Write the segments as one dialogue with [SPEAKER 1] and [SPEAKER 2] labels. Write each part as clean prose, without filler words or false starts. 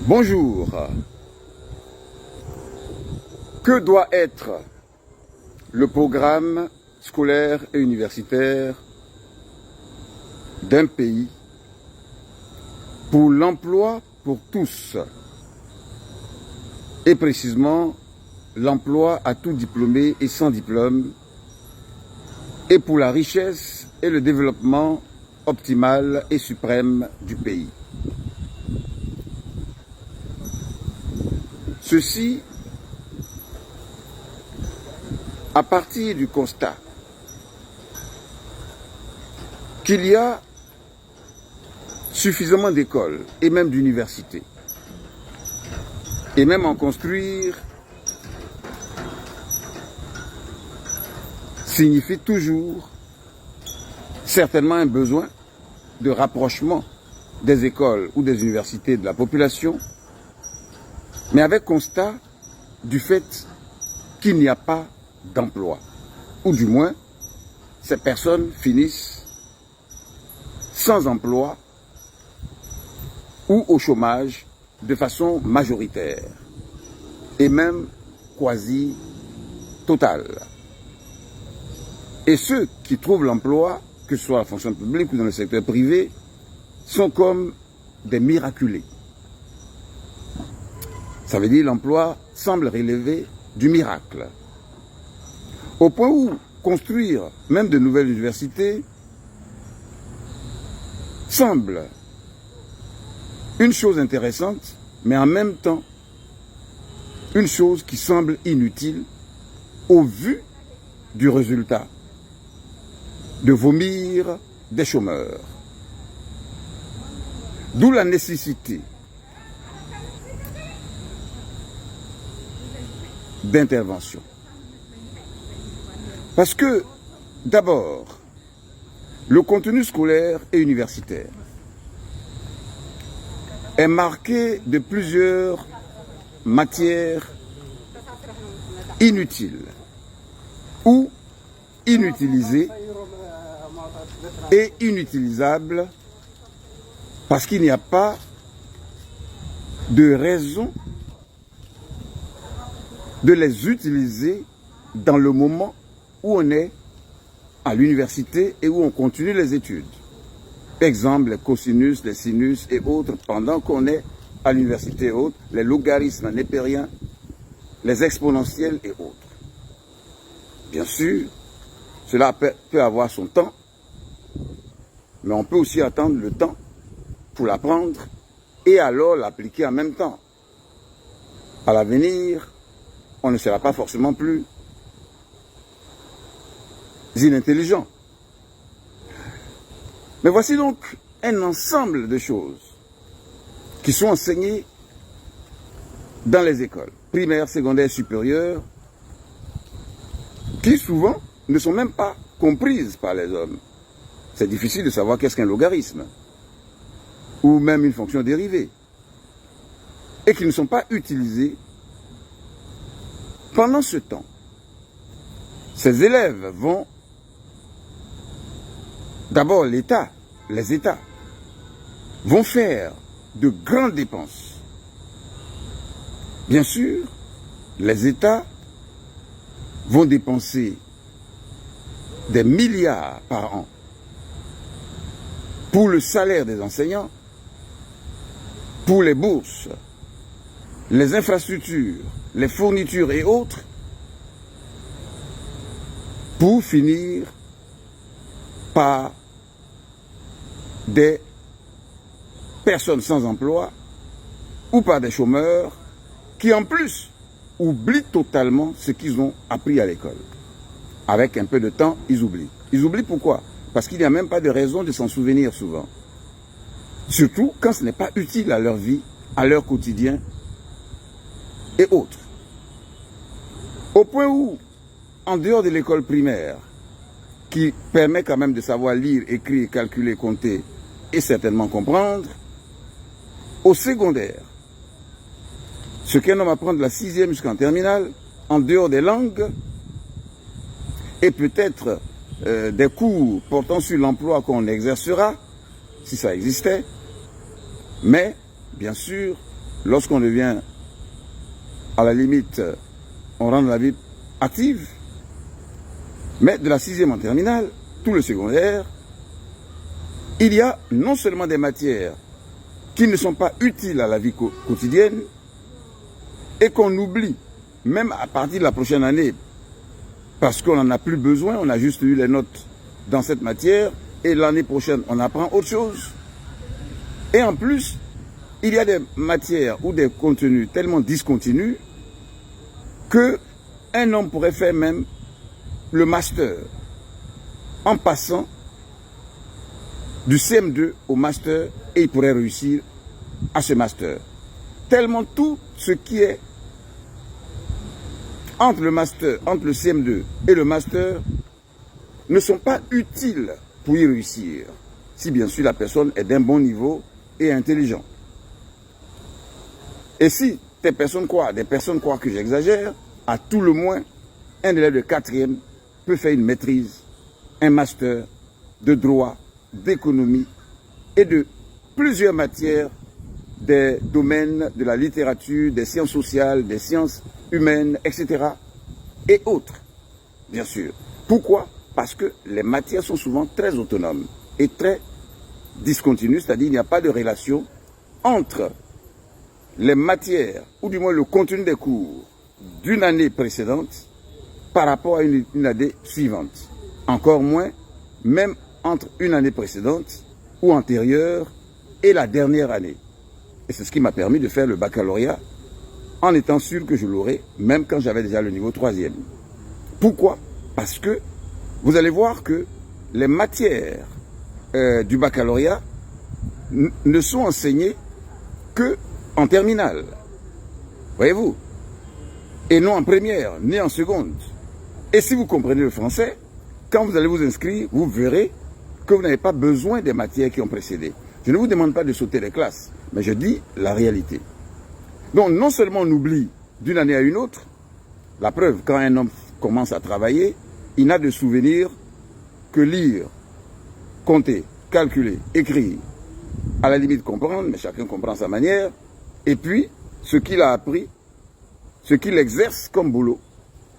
[SPEAKER 1] Bonjour. Que doit être le programme scolaire et universitaire d'un pays pour l'emploi pour tous, et précisément l'emploi à tout diplômé et sans diplôme, et pour la richesse et le développement optimal et suprême du pays? Ceci à partir du constat qu'il y a suffisamment d'écoles et même d'universités, et même en construire signifie toujours certainement un besoin de rapprochement des écoles ou des universités de la population, mais avec constat du fait qu'il n'y a pas d'emploi, ou du moins ces personnes finissent sans emploi ou au chômage de façon majoritaire et même quasi totale. Et ceux qui trouvent l'emploi, que ce soit à la fonction publique ou dans le secteur privé, sont comme des miraculés. Ça veut dire que l'emploi semble relever du miracle. Au point où construire même de nouvelles universités semble une chose intéressante, mais en même temps une chose qui semble inutile au vu du résultat de vomir des chômeurs. D'où la nécessité d'intervention. Parce que, d'abord, le contenu scolaire et universitaire est marqué de plusieurs matières inutiles ou inutilisées et inutilisables parce qu'il n'y a pas de raison de les utiliser dans le moment où on est à l'université et où on continue les études. Exemple, les cosinus, les sinus et autres, pendant qu'on est à l'université et autres, les logarithmes népériens, les exponentiels et autres. Bien sûr, cela peut avoir son temps, mais on peut aussi attendre le temps pour l'apprendre et alors l'appliquer en même temps. À l'avenir, on ne sera pas forcément plus inintelligent. Mais voici donc un ensemble de choses qui sont enseignées dans les écoles primaires, secondaires, supérieures, qui souvent ne sont même pas comprises par les hommes. C'est difficile de savoir qu'est-ce qu'un logarithme, ou même une fonction dérivée, et qui ne sont pas utilisées. Pendant ce temps, ces élèves vont, d'abord les États, vont faire de grandes dépenses. Bien sûr, les États vont dépenser des milliards par an pour le salaire des enseignants, pour les bourses, les infrastructures, les fournitures et autres, pour finir par des personnes sans emploi ou par des chômeurs qui en plus oublient totalement ce qu'ils ont appris à l'école. Avec un peu de temps, ils oublient. Ils oublient pourquoi? Parce qu'il n'y a même pas de raison de s'en souvenir souvent. Surtout quand ce n'est pas utile à leur vie, à leur quotidien et autres. Au point où, en dehors de l'école primaire, qui permet quand même de savoir lire, écrire, calculer, compter et certainement comprendre, au secondaire, ce qu'un homme apprend de la 6e jusqu'en terminale, en dehors des langues, et peut-être des cours portant sur l'emploi qu'on exercera, si ça existait, mais bien sûr, lorsqu'on devient, à la limite, on rentre dans la vie active, mais de la 6e en terminale, tout le secondaire, il y a non seulement des matières qui ne sont pas utiles à la vie quotidienne et qu'on oublie, même à partir de la prochaine année, parce qu'on n'en a plus besoin, on a juste eu les notes dans cette matière, et l'année prochaine, on apprend autre chose. Et en plus, il y a des matières ou des contenus tellement discontinus qu'un homme pourrait faire même le master en passant du CM2 au master et il pourrait réussir à ce master. Tellement tout ce qui est entre le master, entre le CM2 et le master ne sont pas utiles pour y réussir, si bien sûr la personne est d'un bon niveau et intelligent. Et si des personnes croient que j'exagère, à tout le moins, un élève de 4e peut faire une maîtrise, un master de droit, d'économie et de plusieurs matières des domaines de la littérature, des sciences sociales, des sciences humaines, etc. et autres, bien sûr. Pourquoi? Parce que les matières sont souvent très autonomes et très discontinues, c'est-à-dire qu'il n'y a pas de relation entre les matières, ou du moins le contenu des cours d'une année précédente par rapport à une année suivante. Encore moins, même entre une année précédente ou antérieure et la dernière année. Et c'est ce qui m'a permis de faire le baccalauréat en étant sûr que je l'aurais, même quand j'avais déjà le niveau 3e. Pourquoi? Parce que vous allez voir que les matières du baccalauréat ne sont enseignées qu'en terminale. Voyez-vous? Et non en première, ni en seconde. Et si vous comprenez le français, quand vous allez vous inscrire, vous verrez que vous n'avez pas besoin des matières qui ont précédé. Je ne vous demande pas de sauter les classes, mais je dis la réalité. Donc non seulement on oublie d'une année à une autre, la preuve, quand un homme commence à travailler, il n'a de souvenir que lire, compter, calculer, écrire, à la limite comprendre, mais chacun comprend sa manière, et puis ce qu'il a appris, ce qu'il exerce comme boulot,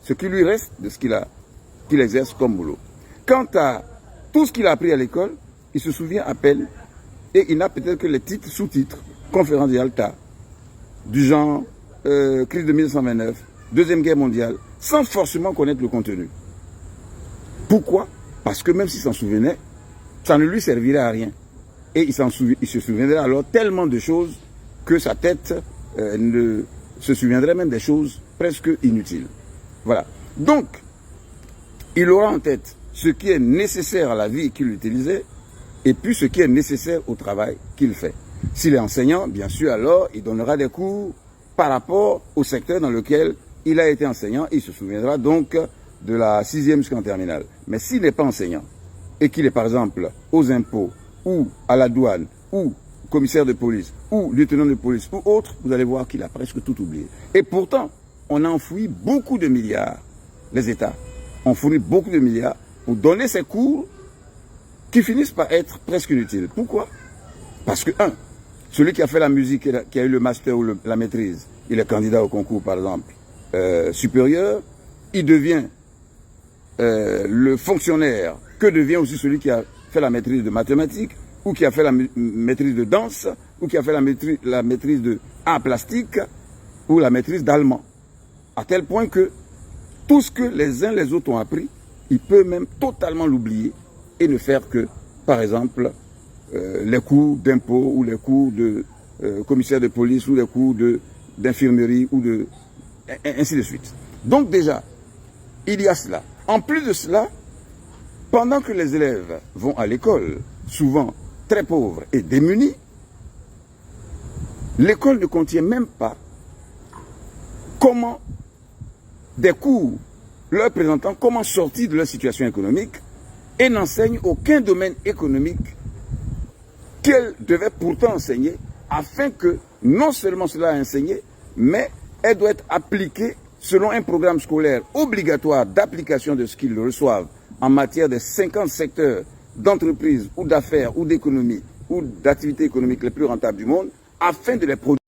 [SPEAKER 1] ce qui lui reste de ce qu'il exerce comme boulot. Quant à tout ce qu'il a appris à l'école, il se souvient à peine, et il n'a peut-être que les titres, sous-titres, conférence de Yalta, du genre crise de 1929, Deuxième Guerre mondiale, sans forcément connaître le contenu. Pourquoi? Parce que même s'il s'en souvenait, ça ne lui servirait à rien. Et il se souviendrait alors tellement de choses que sa tête ne se souviendrait même des choses presque inutiles. Voilà. Donc, il aura en tête ce qui est nécessaire à la vie qu'il utilisait et puis ce qui est nécessaire au travail qu'il fait. S'il est enseignant, bien sûr, alors il donnera des cours par rapport au secteur dans lequel il a été enseignant. Il se souviendra donc de la 6e jusqu'en terminale. Mais s'il n'est pas enseignant et qu'il est par exemple aux impôts ou à la douane ou commissaire de police ou lieutenant de police ou autre, vous allez voir qu'il a presque tout oublié. Et pourtant, on a enfoui beaucoup de milliards. Les États ont fourni beaucoup de milliards pour donner ces cours qui finissent par être presque inutiles. Pourquoi? Parce que, celui qui a fait la musique, qui a eu le master ou la maîtrise, il est candidat au concours, par exemple, supérieur, il devient le fonctionnaire que devient aussi celui qui a fait la maîtrise de mathématiques, ou qui a fait la maîtrise de danse, ou qui a fait la maîtrise de art plastique, ou la maîtrise d'allemand. À tel point que tout ce que les uns les autres ont appris, il peut même totalement l'oublier et ne faire que, par exemple, les cours d'impôt ou les cours de commissaire de police ou les cours d'infirmerie ou ainsi de suite. Donc déjà, il y a cela. En plus de cela, pendant que les élèves vont à l'école, souvent très pauvres et démunis, l'école ne contient même pas comment des cours leur présentant comment sortir de leur situation économique et n'enseigne aucun domaine économique qu'elle devait pourtant enseigner afin que non seulement cela est enseigné, mais elle doit être appliquée selon un programme scolaire obligatoire d'application de ce qu'ils reçoivent en matière des 50 secteurs d'entreprise ou d'affaires ou d'économie ou d'activités économiques les plus rentables du monde afin de les produire.